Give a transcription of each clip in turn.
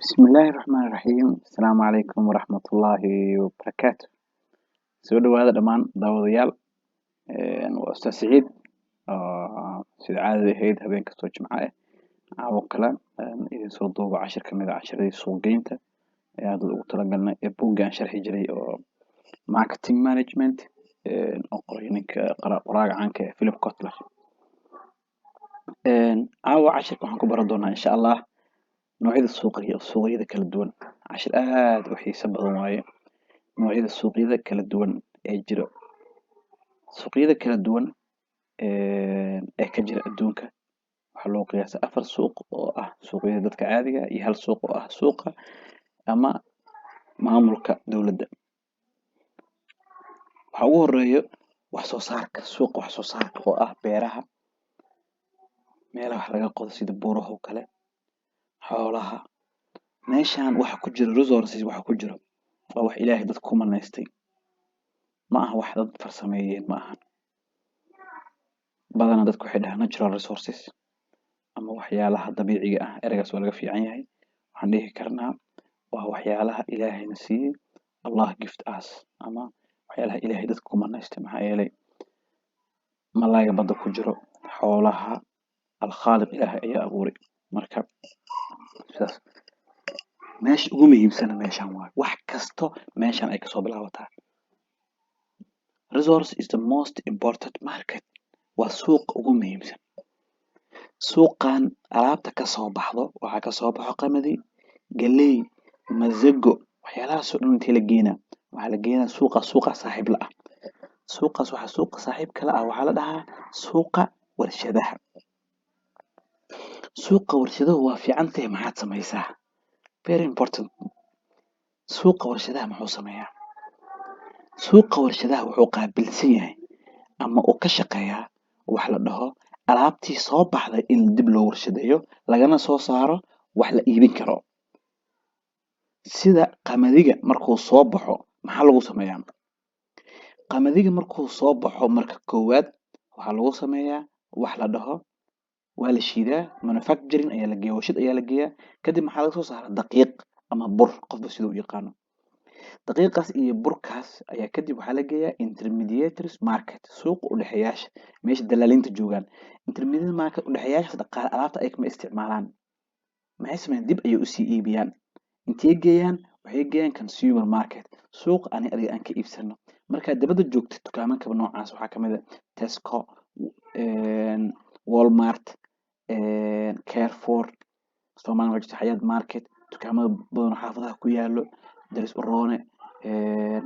بسم الله الرحمن الرحيم السلام عليكم ورحمة الله وبركاته سو dhawaada dhammaan daawadayaal waa Ustaad Siciid sida caadada ahayd habeen kastoo Jimco ah caawa kale idin soo duuba cashir ka mid ah cashiradii suuqgeynta ee aad ugu talagalnay ee buugga aan sharxi jiray oo marketing management oo qoray ninka qoraaga caanka ah Philip Kotler caawa cashirka waxaan ku baran doonaa insha Allah noocyada suuqyada kala duwan cashir aad u xiiso badan waaye noocyada suuqyada kala duwan ee jira suuqyada kala duwan ee ka jira adduunka waxaa loo qiyaasaa 4 suuq oo ah suuqyada dadka caadiga ah iyo hal suuq oo ah suuqa ama maamulka dowladda waxaa ugu horeeyo wax soo saarka suuqa wax soo saarka oo ah beeraha meelaha wax laga qodo sida buuraha oo kale xoolaha meeshaan waxa ku jira resources waxa ku jiro waa wax ilaahay dadka ku manaystay ma aha wax dad farsameeyeen ma aha badanaa dadku waxay dhahaan natural resources ama waxyaalaha dabiiciga ah ereygaas waa laga fiican yahay waxaan dhihi karnaa waa waxyaalaha ilaahayna siiyey allah gift us ama waxyaalaha ilaahay dadka ku manaystay maxaa yeelay malayga badda ku jiro xoolaha alkhaaliq ilaahay ayaa abuuray marka sidaas meesha ugu muhiimsan meeshaan waa wax kasto meeshaan ay kasoo bilaabataa resource is the most important market waa suuqa ugu muhiimsan suuqan alaabta kasoo baxdo waxaa kasoo baxo qamadi galey masago waxyaalahaas oo dhan intii la geynaa waxaa la geynaa suuqa saaxiib la ah suuqaas waxaa suuqa saaxiib kala ah waxaa la dhahaa suuqa warshadaha suuqa warshaduhu waa fiican tahay maxaad samaysaa very important suuqa warshadaha muxuu sameeyaa suuqa warshadaha wuxuu qaabilsan yahay ama uu ka shaqeeyaa wax la dhaho alaabtii soo baxday in dib loo warshadeeyo lagana soo saaro wax la iibin karo sida qamadiga markuu soo baxo maxaa lagu sameeyaa qamadiga markuu soo baxo marka koowaad waxaa lagu sameeyaa wax la dhaho waa la shiidaa manufacturing ayaa la geeyaa warshad ayaa la geeyaa kadib maxaa laga soo saaraa daqiiq ama bur qofba siduu u yaqaano daqiiqaas iyo burkaas ayaa kadib waxaa la geeyaa intermediaries market suuqa u dhexeeyaasha meesha dalaalinta joogaan intermediate market u dhexeeyaashaas dhaqaale alaabta ay kama isticmaalaan maxay sameeyaan dib ayay usii iibiyaan intee geeyaan waxay geeyaan consumer market suuq ani adiga aan ka iibsano markaad dabadda joogtid dukaamanka noocaas waxaa kamid ah Tesco Walmart Carrefour Soomaali Market Xayaat Market dukaamada badan oo xaafadaha ku yaalo Daris Urone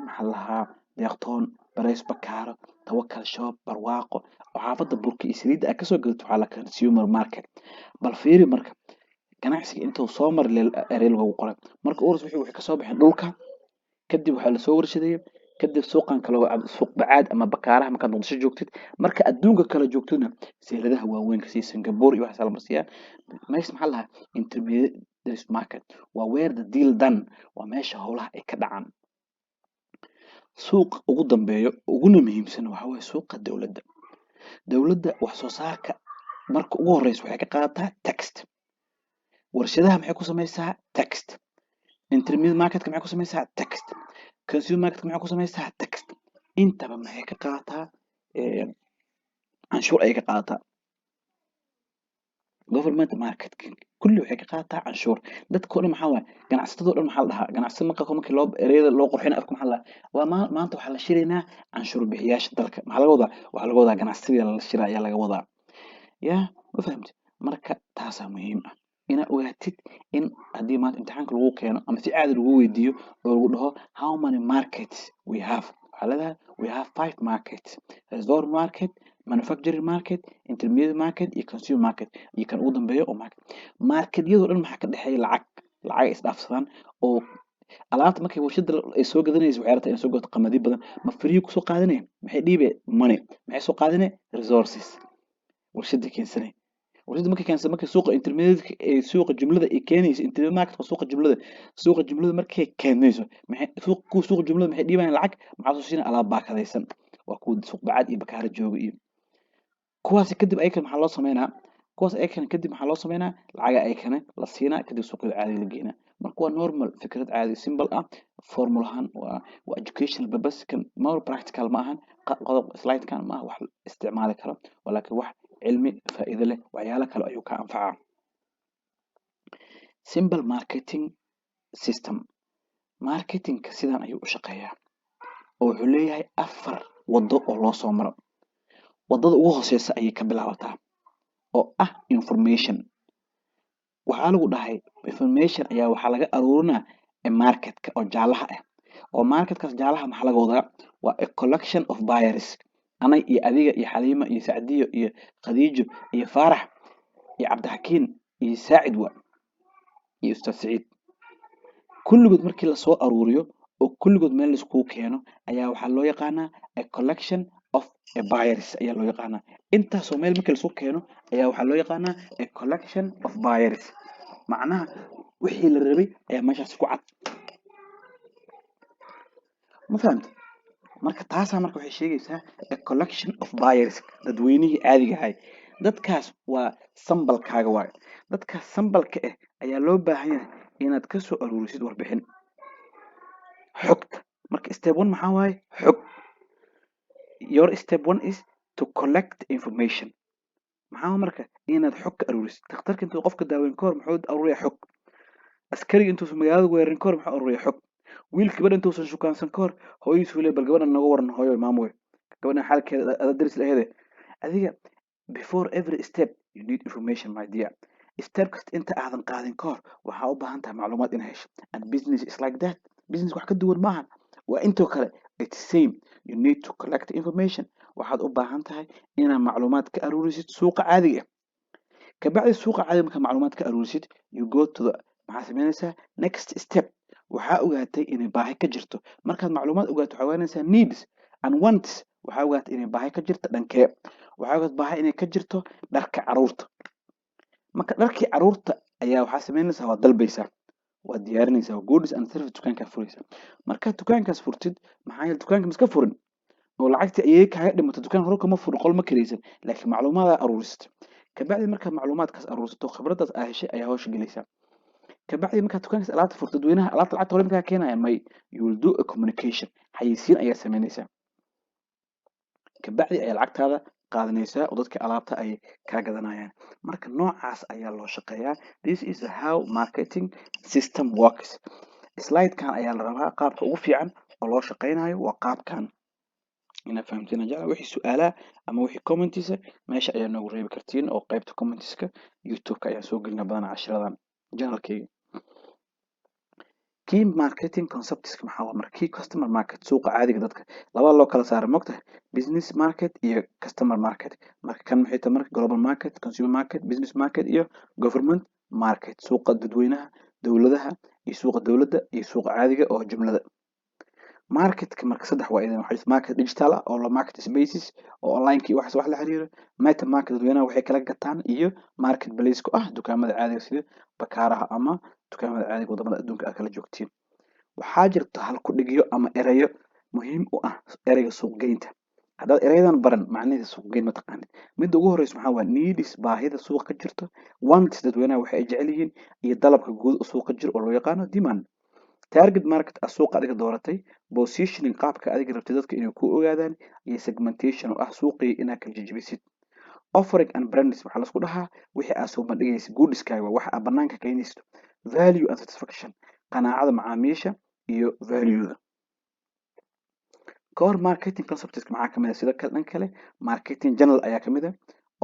maxaa lahaa deeqtoon Barays Bakaaro Tawakal Shop Barwaaqo oo xaafada burka iyo saliidda aad kasoo gadato waxaa la consumer market bal fiiri marka ganacsiga intuu soo mar erey lagu qoray marka urus wixii kasoo baxay dhulka kadib waxaa lasoo warshadeeyay kadib suuqan kale oo suuq bacaad ama bakaaraha markaad muqdisho joogtid marka adduunka kala joogtidna seeladaha waaweynka sida Singapore iyo waxaas la marsiyaa meesha maxaa lahaa intermediate market waa where the deal done waa meesha howlaha ay ka dhacaan suuq ugu dambeeyo uguna muhiimsan waxa waaye suuqa dowladda wax soo saarka marka ugu horeysa waxay ka qaadataa tax warshadaha maxay ku sameysaa tax intermediate marketka maxay ku sameysaa tax consumer marketka maxay ku sameysaa tax intaba maxay ka qaadataa canshuur ayay ka qaadataa government market kulli waxay ka qaadataa canshuur dadka oo dhan maxaa waaye ganacsatada oo dhan maxaa la dhahaa ganacsatada markii loo ereyada loo qurxina afka maxaa la dhahaa waa maanta waxaa la shiraynaa canshuur bixiyaasha dalka maxaa laga wadaa waxaa laga wadaa ganacsiga la shira ayaa laga wadaa yaa ma fahamtid marka taasaa muhiim ah inaad ogaatid in haddii maanta imtixaanka lagu keeno ama si caadi lagu weydiiyo oo lagu dhaho how many markets we have waxaa leedahay we have 5 markets resort market manufacturing market intermediate market iyo consumer market iyo kan ugu dambeeyo oo marketyadoo dhan maxaa ka dhexeeya lacag isdhaafsadaan oo alaabta markay warshada ay soo gadanayso waxay rabtaa in soo gato qamadi badan ma free ku soo qaadanay maxay dhiibay money maxay soo qaadanay resources warshada keensanay warshada markay keensan markay suuqa intermediate ee suuqa jumlada ay keenayso intermediate market suuqa jumlada markay keenayso maxay suuqa jumlada maxay dhiibayaan lacag maxaa soo siinay alaab baakadaysan waa kuwa suuq bacaad iyo bakaara jooga iyo kuwaasi kadib ayaga maxaa loo sameynaa kuwaas ayakana kadib maxaa loo sameynaa lacaga ayakana la siinaa kadib suuqyada caadiga la geynaa. marka waa normal fikrad caadi simple ah. formulahan waa educational purpose kan more practical ma ahan. qodob slide kan ma aha wax la isticmaali karo walaakin wax cilmi faa'iido leh waxyaalo kale ayuu ka anfacaa. simple marketing system. marketingka sidan ayuu u shaqeeyaa oo wuxuu leeyahay 4 wado oo loo soo maro. wadada ugu hooseysa ayay ka bilaabataa oo ah information. waxaa lagu dhahay information ayaa waxaa laga aruurinaa marketka oo jaalaha ah. oo marketkaas jaalaha maxaa laga wadaa waa a collection of buyers. anay iyo adiga iyo xaliima iyo sacdiyo iyo khadiijo iyo faarax iyo cabdixakiin iyo saacid iyo ustaad saciid kulligood markii lasoo aruuriyo oo kulligood meel laiskugu keeno ayaa waxaa loo yaqaanaa a collection of buyers ayaa loo yaqaanaa. intaasoo meel markii lasoo keeno ayaa waxaa loo yaqaanaa a collection of buyers. macnaha wixii la rabay ayaa meeshaas ku cad. ma fahamta marka taasaa marka waxay sheegaysaa a collection of buyers dadweynihii caadiga ahay. dadkaas waa sambalkaaga waayo. dadkaas sambalka ah ayaa loo baahan yahay inaad ka soo aruurisid warbixin xogta. marka step 1 maxaa waaye xog. your step 1 is to collect information. maxaa marka inaad xog ka aruurisid. dhakhtarka intuu qofka daaweyn ka hor muxuu aruuriyaa xog. askariga intuusan magaalada weerarin ka hor muxuu aruuriyaa xog. wiilka gabadha intuusan shukaansan ka hor hooyadiisu leeyahay bal gabadhan nooga waran hooyo maamoy gabadhan xaalkeeda ada daris laheede. adiga before every step you need information my dear. step kasta inta aadan qaadin ka hor waxaa u baahan tahay macluumaad inaad hesho. and business is like that. business wax ka duwan maahan waa intoo kale. it's same. you need to collect information. waxaad u baahan tahay inaad macluumaad ka aruurisid suuqa caadiga ah. kabacdi suuqa caadiga markaa macluumaad ka aruurisid you go to the maxaa sameynaysaa next step. waxaa ogaatay inay baahi ka jirto. markaad macluumaad ogaato waxaa ogaanaysaa needs and wants. waxaa ogaatay inay baahi ka jirto dhankee. waxaa ogaatay baahi inay ka jirto dharka caruurta. marka dharkii caruurta ayaa waxaa sameynaysaa waa dalbaysaa waa diyaarinaysaa goods and service dukaankaa furaysaa. markaad dukaankaas furtid maxaa yeele dukaanka miska furin oo lacagtii ayay kaaga dhimato dukaan hore kama furin qol ma karaysan laakiin macluumaadaa aruurisatay. kabacdi markaad macluumaadkaas aruursato khibradaas aa heshay ayaa hawsha gelaysaa. kabacdi markaad dukaankaas alaabta furto dadweynaha alaabta lacagta hore markaa keenaya may you will do a communication xayeysiin ayaa sameynaysaa. kabacdi ayaa lacagtaada qaadanaysaa oo dadka alaabta ay kaa gadanayaan. marka noocaas ayaa loo shaqeeyaa. this is how marketing system works. slide-kan ayaa la rabaa qaabka ugu fiican oo loo shaqeynayo waa qaabkan inaad fahamtiin jecla. wixii su-aalaha ama wixii commentiisa meesha ayaa noogu reebi kartiin oo qaybta commentiska youtube-ka ayaan soo gelina badanaa cashiradan janalkeyga. key marketing concepts maxaa waa marka key customer market suuqa caadiga dadka labada loo kala saaray mogtahay business market iyo customer market. marka kan maxay tahay marka global market consumer market business market iyo government market suuqa dadweynaha dowladaha iyo suuqa dowladda iyo suuqa caadiga oo jumlada. marketka marka saddex waa idan waxaa market digital ah oo market spaces oo online-kii wax la xiriiro. meta market dadweynaha waxay kala gataan iyo market place ku ah dukaamada caadiga sida bakaaraha ama dukaamada caadiga wadamada adduunka aad kala joogtiin. waxaa jirta hal ku dhigyo ama erayo muhiim u ah ereyga suuqgeynta. haddaad erayadan baran macnaheeda suuqgeyn ma taqaanid. midda ugu horeysa maxaa waa needs baahida suuqa ka jirto. wants dadweynaha waxay ay jecel yihiin iyo dalabka guud oo suuqa jiro oo loo yaqaano demand. target market ah suuqa adiga dooratay. positioning qaabka adiga rabtay dadka inay ku ogaadaan iyo segmentation oo ah suuqii inaad kala jejebisid. offering and brands waxaa laisku dhahaa wixii aad soo bandhigaysa goodiskaaga waxa aad banaanka keenaysto. value and satisfaction qanaacada macaamiisha iyo valueda. core marketing concepts maxaa kamid ah sidoo kale dhan kale marketing general ayaa kamid ah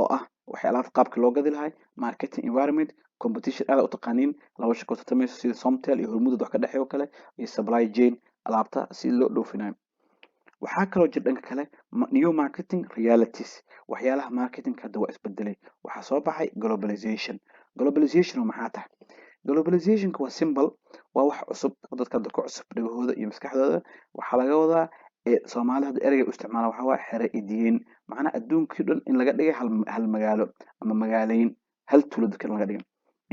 oo ah waxyaalaha qaabka loo gadi lahay marketing environment competition aad u taqaaniin laba shaqo tartamayso sida Somtel iyo Hormuud wax ka dhaxeeyo kale iyo supply chain alaabta si loo dhoofinayo. waxaa kaloo jira dhanka kale new marketing realities waxyaalaha marketingka hadda waa isbedelay. waxaa soo baxay globalization maxaa tahay globalizationka waa symbol waa wax cusub oo dadka hadda ku cusub dhagahooda iyo maskaxdooda. waxaa laga wadaa Soomaali hadda ereyga u isticmaala waxaa waa xere idiin macnaha adduunkii dhan in laga dhigay hal magaalo ama magaaleyn hal tuulo dadka laga dhigay.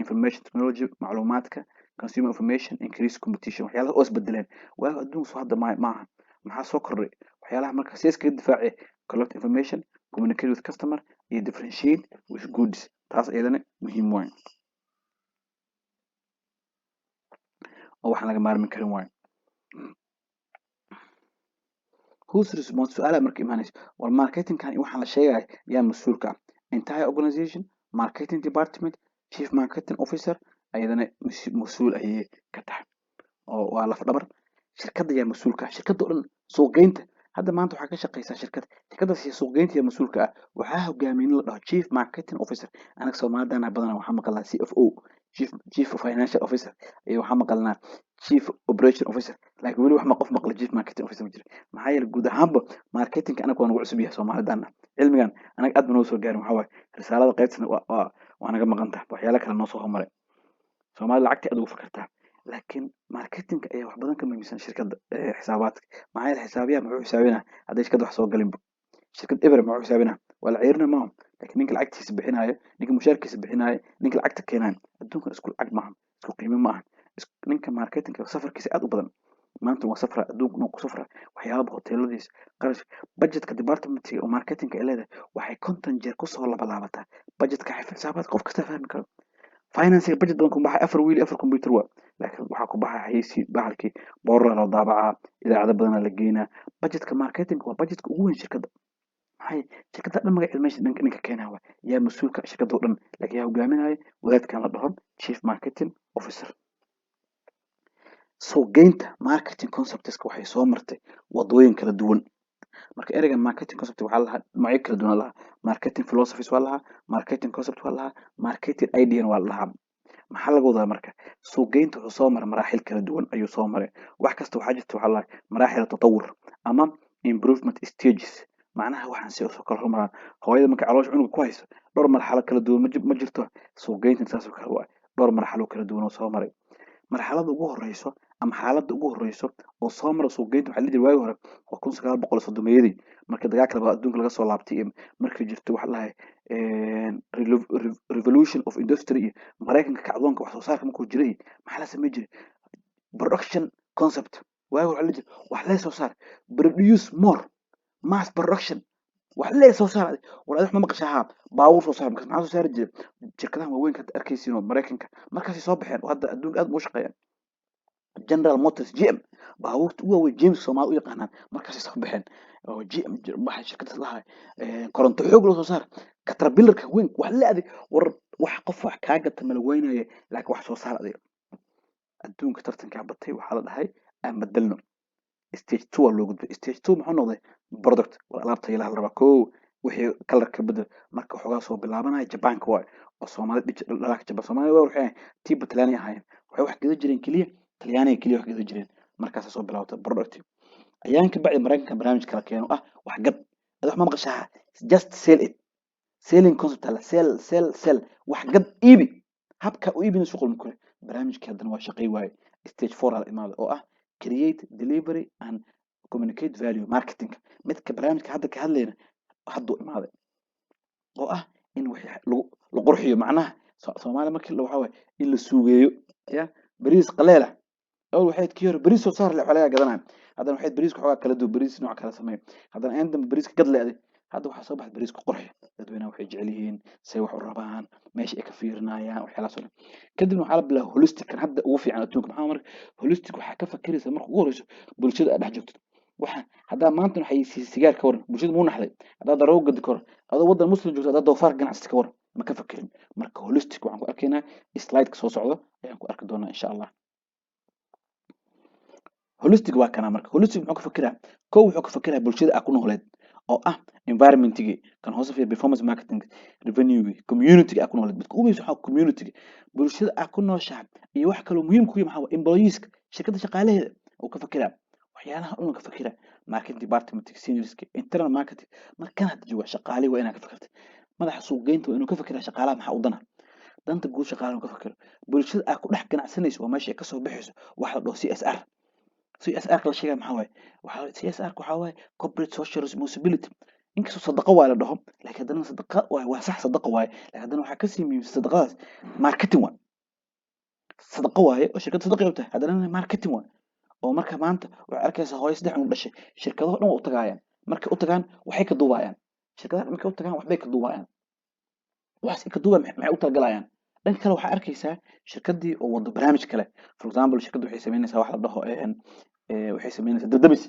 information technology macluumaadka consumer information increase competition waxyaalaha oo isbedeleen waayo adduunku soo hadda maaha maxaa soo kordhay waxyaalaha marka si iskaga difaaci collect information communicate with customer iyo differentiate with goods taas iyadana muhiim waay oo waxaan laga maarmi karin waay who's responsible su-aalaha marka imaanaysa war marketingkan iyo waxaan la sheegaya yaa mas-uulka ah entire organization marketing department chief marketing officer ayadana mas-uul ayay ka tahay oo waa laf dhabar shirkadda yaa mas-uulka ah shirkadda oo dhan suuqgeynta hadda maanta waxaa ka shaqeysaa shirkaddaas iyo suuqgeynta yaa mas-uulka ah waxaa hogaamiye nin la dhaho chief marketing officer anaga soomaalidana badanaa waxaa maqalnaa CFO chief financial officer iyo waxaa maqalnaa chief operation officer laakiin weli wax ma qof maqla chief marketing officer ma jiro maxaa yeelay guud ahaanba marketingka anaga waa nagu cusub yahay soomaalidana cilmigan anaga aad ba noo soo gaarin waxaa waaye risaalada qaybtana waa naga maqan tahay waxyaala kale noo soo horumaray soomaalida lacagta aad ugu fikirtaa laakiin marketingka ayaa wax badan ka muhiimsan shirkadda xisaabaadka maxaa yeelay xisaabiyaha muxuu xisaabinaa hadday shirkadda wax soo galinba shirkad eber muxuu xisaabinaa waa la ceyrina maaha laakiin ninka lacagtiisa bixinaayo ninka mushaarkiisa bixinaayo ninka lacagta keenaayo adduunkan isku lacag maaha isku qiimo maaha ninka marketingka safarkiisa aad u badan maanta waa safra adduunka inuu ku safra waxyaaba hoteeladiisa qarash budgetka departmentiga oo marketingka ay leedahay waxay konton jeer kusoo labalaabataa budgetka xisaabaadka qof kasta fahmi karo financiga budget badan ku baxay afar wiil afar computer waa laakiin waxaa ku baxay haysi bahalkii boorar loo daabacaa idaacado badanaa la geynaa budgetka marketing waa budgetka ugu weyn shirkadda maxay shirkadda dhan magaceed meesha ninka keenaa waa yaa mas-uulka shirkadda oo dhan laakiin yaa hogaaminaya wadaadkan la dhaho chief marketing officer suuqgeynta marketing conceptska waxay soo martay wadooyin kala duwan marka ereyga marketing concept waxaa lahaa magacyo kala duwan lahaa marketing philosophies waa lahaa marketing concept waa lahaa marketing idea waa lahaa maxaa laga wadaa marka suuqgeynta wuxuu soo maray maraaxil kala duwan ayuu soo maray wax kasta waxaa jirta waxaa lahaa maraaxil tatawur ama improvement stages macnaha waxaan si soo kala horumaraan hooyada marka caloosha cunuga ku hayso dhowr marxalo kala duwan ma jirto suuqgeynta saas oo kale waa dhowr marxalo kala duwan oo soo maray marxalada ugu horeyso ama xaaladda ugu horeyso oo soo mara suuqgeynta waxaa la jiri waagi hore waa 1930 marka dagaalka labaad adduunka laga soo laabtay iyo markii jirto waxa lahay revolution of industry iyo maraykanka kacdoonka wax soo saarka markuu jiray maxaa la sameyn jiray production concept waagi hore waxaa la jiri wax lee soo saar produce more mass production wax lee soo saar war wax ma maqashaa baawur soo saar maxaa soo saari jiray shirkadaha waaweynka aad arkaysiin oo maraykanka markaasay soo baxeen oo hadda adduunka aad u shaqeeyaan general motors gm baabuurta ugu waaweyn james soomaali u yaqaanaan markaasay soo baxeen oo gm waxay shirkadaas lahay koronto xoog loo soo saar caterpillarka weyn wax la adig war wax qof wax kaa gata mala weynaya laakiin wax soo saar adiga adduunka tartankaa batay waxaa la dhahay aan bedelno stage 2 waa loo gudbay stage 2 muxuu noqday product war alaabta ilaha la rabaa koo wixii kalarka bedel marka xogaa soo bilaabanaya jabaanka waay oo soomaali dhalaaka jabaan soomaali waa waxay tii batlaani ahaayeen waxay wax gada jireen keliya talyaaniga keliya wax gada jireen markaas soo bilaawtay product ayaan ka bacdi maraykanka barnaamij kala keeno ah wax gad ad wax ma maqashaa just sell it selling concept la sell wax gad iibi habka u iibina suuq ma kore barnaamijka haddana waa shaqay waaye stage 4 al imaado oo ah create delivery and communicate value marketing midka barnaamijka hadda ka hadlayna hadduu imaaday oo ah in wixii la qurxiyo macnaha Soomaali markii waxa way in la suugeeyo ya bariis qaleela أول واحد كير بريس وصار اللي عليها قدرنا هذا واحد بريس كحوا كلا دو بريس نوع كلا سمين هذا عندهم بريس قد لا هذا واحد صبح بريس قرح دوينا واحد جعليين سيوح الربان ماشي كفيرنا يا وحلا سلام كده حالة بلا هولستيك كان هبدأ وفي على توك محمر هولستيك وحكى فكر سمر قورش بلشد أنا حجت وح هذا ما أنتم حي سيجار كور بلشد مو نحلي هذا ضروري قد كور هذا وضع مسلم جوز هذا دوفار جناح استكور ما كفكرين مرك هولستيك وعنكو أركينا سلايد كسوس عضو يعني أركدونا إن شاء الله holistic waa kana marka holistic wuxuu ka fikiraa wuxuu ka fikiraa bulshada ay ku nooleed oo ah environment-igi kan hoose fiir performance marketing revenue community ay ku nooleed dadku ugu waxa community bulshada ay ku nooshahay iyo wax kale oo muhiim ku yahay employees shirkadda shaqaalaheeda oo ka fikiraa waxyaalaha uu ka fikiraa marketing department seniors internal marketing markan hadda jooga shaqaale waa inaa ka fikirta madaxa suuqgeynta waa inuu ka fikiraa shaqaalaha maxaa u danta guud shaqaalaha ka fikiro bulshada ay ku dhex ganacsanayso oo meesha ka soo bixayso wax la dhaho CSR CSR kala sheegay maxaa waaye waxa CSR waxa waaye corporate social responsibility inkastoo sadaqa waa la dhaho laakiin hadana sadaqa waa sax sadaqa waaye laakiin hadana waxa ka sii muhiimsan sadaqadaas marketing waa sadaqa waaye oo shirkad sadaqa qabta hadana marketing waa oo marka maanta waxa arkaysa hooyo saddex uu dhashay shirkadaha dhan waa u tagaayaan markay u tagaan waxay ka duubayaan shirkadaha markay u tagaan waxbay ka duubayaan waxaas ka duwan maxay u talagalayaan. dhanka kale waxaa arkaysaa shirkadii oo wado barnaamij kale. For example shirkaddu waxay samaynaysaa wax la dhaho waxay samaynaysaa dab-damis.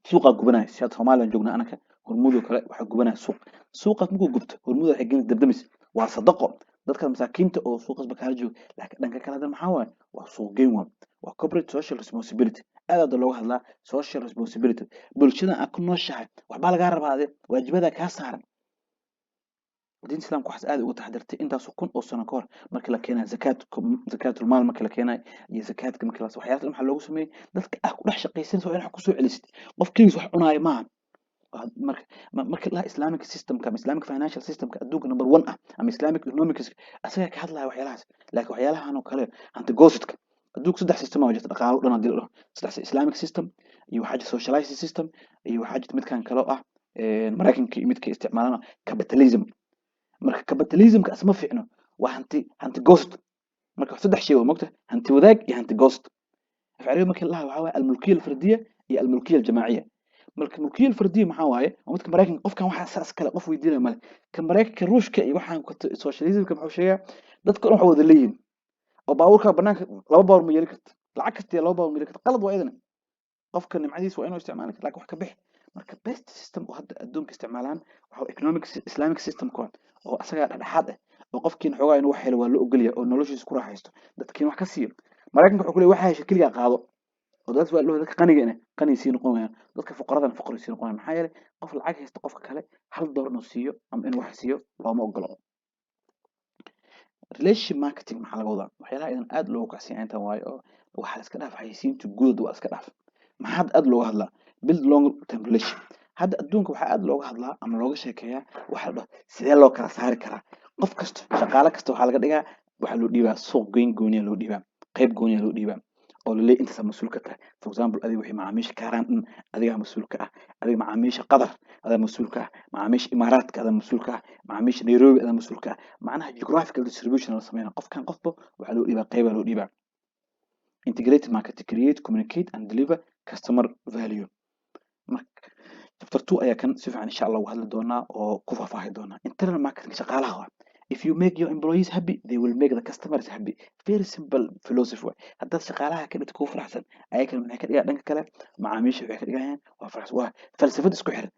suuqaa gubanaya si hadda Soomaaliya joogna anaka hormuud oo kale waxaa gubanaya suuqaas markuu gubto hormuud waxay gelinaysaa dab-damis. waa sadaqo dadka masaakiinta oo suuqaas bakaala jooga. laakiin dhanka kale hadda maxaa waaye waa suuq geyn waa corporate social responsibility. aad hadda looga hadlaa social responsibility. bulshada aad ku nooshahay waxbaa lagaa rabaa waajibadaa kaa saaran. diinta islaamka waxaas aad uga taxdirtay intaas kun oo sano ka hor markii la keenay zakaatul maal markii la keenay iyo zakaadka markii la waxyaalaha maxaa loogu sameeyay dadka ah ku dhex shaqaysan soo in wax ku soo celisid qof kaligiis wax cunaayo maaha. marka la islamic systemka ama islamic financial systemka adduunka number 1 ah ama islamic economics asaga ka hadlaya waxyaalahaas. laakiin waxyaalahan oo kale hanti goosidka adduunka saddex system oo jirta dhaqaale dhan hadii la dhaho saddex islamic system iyo waxaa jirta socialized system iyo waxaa jirta midkan kale ah maraykanka iyo midka isticmaalana capitalism. marka capitalismka asma fiicno waa hanti goost. marka saddex shay waa mogta hanti wadaag iyo hanti goost. afcariga markii la waxa waa almulkiya alfardiya iyo almulkiya aljamaaciya. marka mulkiya alfardiya maxaa waaye midka maraykanka qofkan waxa saas kale qof weydiinaya male ka maraykanka ruushka iyo waxaan socialismka maxuu sheegaa dadka dhan waxa wada leeyihiin oo baabuurka banaanka laba baabuur ma yeeli karta lacag kasta laba baabuur ma yeeli karta qalad waa idin qofka nimcadiisa waa inuu isticmaali karo laakiin wax ka bixi. marka best system oo hadda adduunka isticmaalaan waxa economic islamic system oo asaga dhexdhexaad ah oo qofkiina xoogaa inuu wax helo waa loo ogolyahay oo noloshiisa ku raaxaysto dadkiina wax ka siiyo. maraykanka wuxuu ku leeyahay waxa hesha kaliya qaado oo dadka waa loo dadka qaniga qaniisiin noqonayaan dadka fuqaradan fuqarisiin noqonayaan. maxaa yeelay qof lacag haysta qofka kale hal dollar inuu siiyo ama inuu wax siiyo looma ogolo. relationship marketing maxaa laga wadaa waxyaalaha idan aad loogu kacsan yahay intan waayo oo waxa la iska dhaaf xayisiinta guud waa iska dhaaf. maxaa aad looga hadlaa build long term relationship. hadda adduunka waxaa aad looga hadlaa ama looga sheekeeyaa waxa la dhaho sidee loo kala saari karaa qof kasta shaqaale kasta waxaa laga dhigaa waxaa loo dhiibaa suuq gooniya loo dhiibaa qayb gooniya loo dhiibaa oo la leeyahay intaas mas'uul ka tahay. for example adiga wixii macaamiisha kaaraan dhan adiga mas'uul ka ah adiga macaamiisha qadar adiga mas'uul ka ah macaamiisha imaaraadka adiga mas'uul ka ah macaamiisha nairobi adiga mas'uul ka ah. macnaha geographical distribution la sameeyaa qofkan qofba waxaa loo dhiibaa qayb loo dhiibaa. integrated marketing create communicate and deliver customer value. marka chapter 2 ayaa kan si fiican insha Allah uga hadli doonaa oo ku faahfaahi doonaa internal marketing shaqaalaha waa. if you make your employees happy they will make the customers happy. very simple philosophy way. haddaad shaqaalaha ka dhigto ku faraxsan ayaga maxay ka dhigaa dhanka kale macaamiisha waxay ka dhigayaan waa faraxsan waa falsafad isku xiran.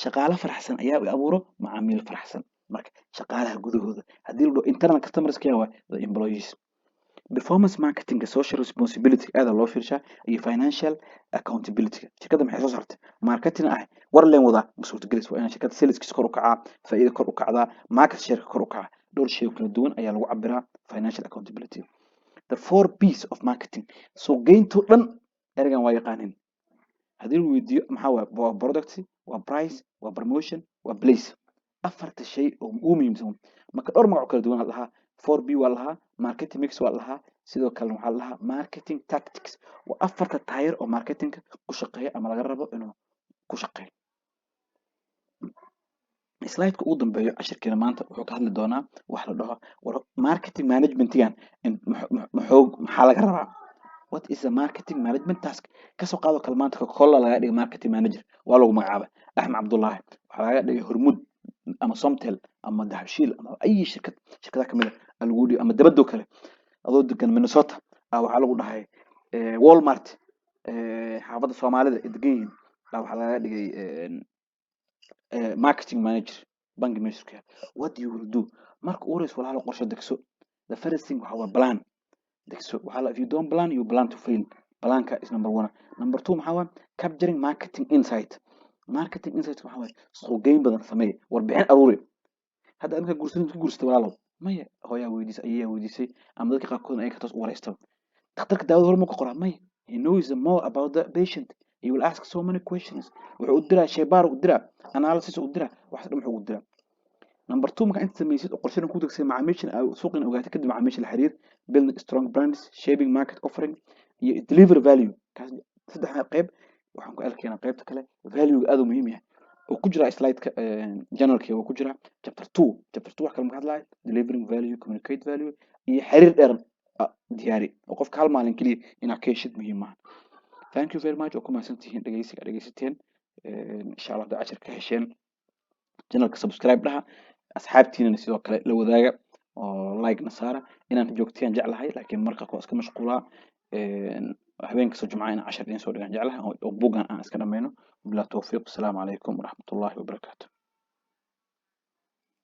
shaqaale faraxsan ayaa u abuuro macaamiil faraxsan. marka shaqaalaha gudahooda haddii la dhaho internal customers ka waa the employees. performance marketing social responsibility aad loo fiirshaa iyo financial accountability. shirkadda maxay soo saartay marketing ah war leen wada masuuliyad galis waa in shirkadda saleskiisa kor u kacaa faa'iido kor u kacdaa market share kor u kacaa dhowr shay kala duwan ayaa lagu cabiraa financial accountability. the 4 P's of marketing soo geyntu dhan ergan waa yaqaanin haddii la weydiiyo maxaa waa product waa price waa promotion waa place. afarta shay oo ugu muhiimsan marka dhowr magac kala duwan lahaa 4B waa lahaa marketing mix waa lahaa sidoo kale waxaa lahaa marketing tactics waa afarta taayir oo marketingka ku shaqeeya ama laga rabo inuu ku shaqeeyo. slide-ka ugu dambeeyo cashirkeena maanta wuxuu ka hadli doonaa wax la dhaho marketing management-gan maxaa laga rabaa. what is a marketing management task. kasoo qaado kale maanta Coca-Cola laga dhigay marketing manager waa lagu magacaabay Axmed Cabdullaahi waxaa laga dhigay hormuud ama Somtel ama Dahabshiil ama ay shirkadaha kamid ah lagu dhigo ama dabadoo kale adoo degan Minnesota waxaa lagu dhahay Walmart xaafadda Soomaalida degan waxaa laga dhigay marketing manager bank manager. what you will do marka uu rees walaalo qorshe degso. the first thing waxa waa plan degso waxa if you don't plan you plan to fail. planka is number 1. number 2 maxaa waa capturing marketing insight. marketing insight waxa waa suuq geyn badan sameey warbixin aruuri. hadda anka guursato walaalo maya hooyaa weydiisay ayaa weydiisay ama dadka qaarkood ay ka toos u wareystaan dhakhtarka daawada horma ku qoraa may he knows more about the patient. he will ask so many questions wuxuu u diraa shaybaar u diraa analysis u diraa wax dhan wuxuu u diraa. number 2 marka inta samaysid oo qorsheyn ku dagsan macaamiisha suuqin ogaatay kadib macaamiisha la xiriir building strong brands shaping market offering iyo deliver value. kaas saddex qayb waxaan ku arkaynaa qaybta kale value aad u muhiim yahay oo ku jira slide-ka journal-ka oo ku jira chapter 2 wax kale ma hadlaay delivering value communicate value iyo xiriir dheer diyaari oo qofka hal maalin kaliya inaa ka heshid muhiim ah. thank you very much oo ku mahadsantihiin dhageysiteen insha Allah cashir ka hesheen channel-ka subscribe dhaha asxaabtiinana sidoo kale la wadaaga oo like na saara inaan joogtiyaan jeclahay laakiin marka waa iska mashquulaa habeen kasta jumca inaan cashar idiin soo dhigaan jeclahay oo buuggan aan iska dhamayno bilaa tawfiiq asalaamu calaykum waraxmatullaahi wabarakaatu